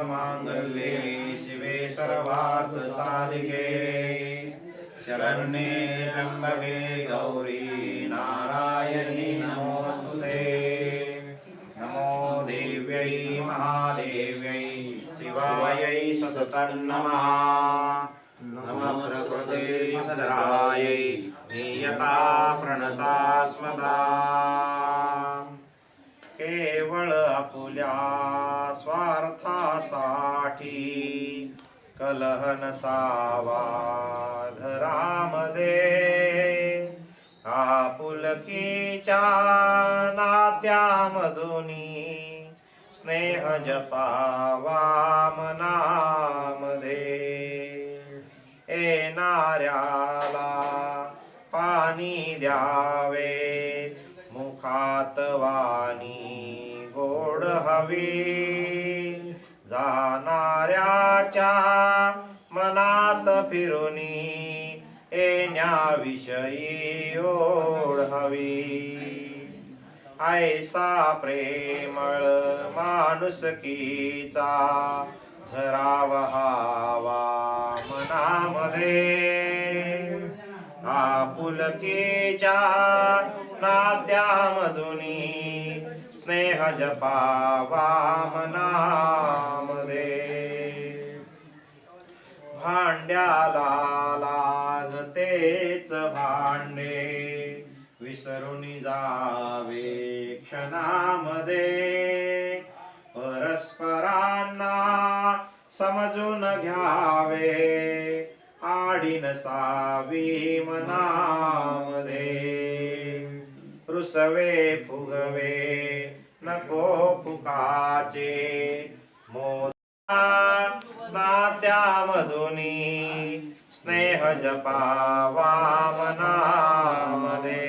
मांगल्ये शिवे सर्वार्थ साधिके शरण्ये त्र्यंबके गौरी नारायणी नमोस्तुते। नमो देव्यै महादेव्यै शिवायै सततं नमः। नमः प्रकृते भद्रायै नियता प्रणता स्मता। केवळ आपुल्या स्वार्थासाठी कलह नसावा घरामध्ये। आपुलकीच्या नात्यामधुनी स्नेह जपावा मनामध्ये। येणाऱ्याला पाणी द्यावे मुखात वाणी गोड हवी। जाणाऱ्याच्या मनात फिरुनी येण्याविषयी ओढ हवी। ऐसा प्रेमळ माणुसकीचा झरा वहावा मनामध्ये। आपुलकीच्या नात्यामधुनी स्नेह जपावा मनामध्ये। भांड्याला लागतेच भांडे विसरून जावे क्षणामध्ये। परस्परांना समजून घ्यावे आडी नसावी मनामध्ये। रुसवे फुगवे नको फुकाचे मोदा नात्यामधुनी स्नेह जपावा मनामध्ये।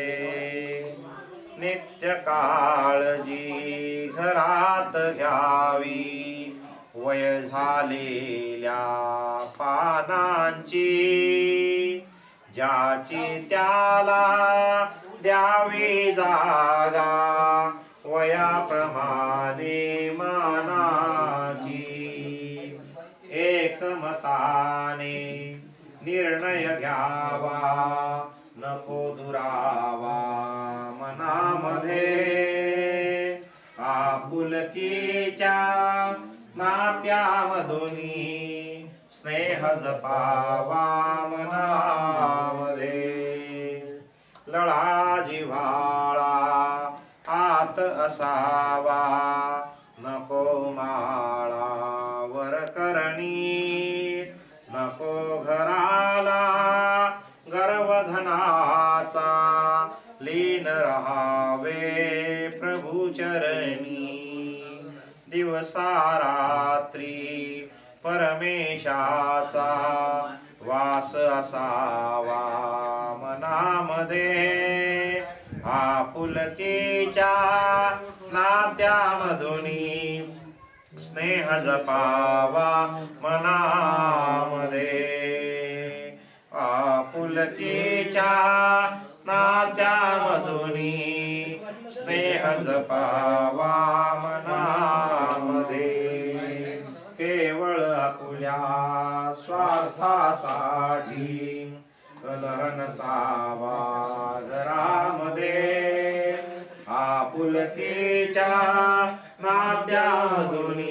नित्य काळजी घरात घ्यावी वय झालेल्या पानांची। ज्याची त्याला द्यावी जागा वयाप्रमाणे मानाची। एकमताने निर्णय घ्यावा नको दुरावा मनामध्ये। आपुलकीच्या नात्यामधुनी स्नेह जपावा मनामध्ये। लळा जिव्हाळा आत असावा नको माळा वरकरणी। नको घराला गर्वधनाचा लीन रहावे प्रभुचरणी। दिवसा रात्री परमेशाचा वास असावा मनामध्ये। आपुलकीच्या नात्यामधुनी स्नेह जपावा मनामध्ये। आपुलकीच्या नात्यामधुनी स्नेह जपावा मनामध्ये। केवळ आपुल्या स्वार्थासाठी कलह नसावा घरामध्ये। आपुलकीच्या नात्यामधुनी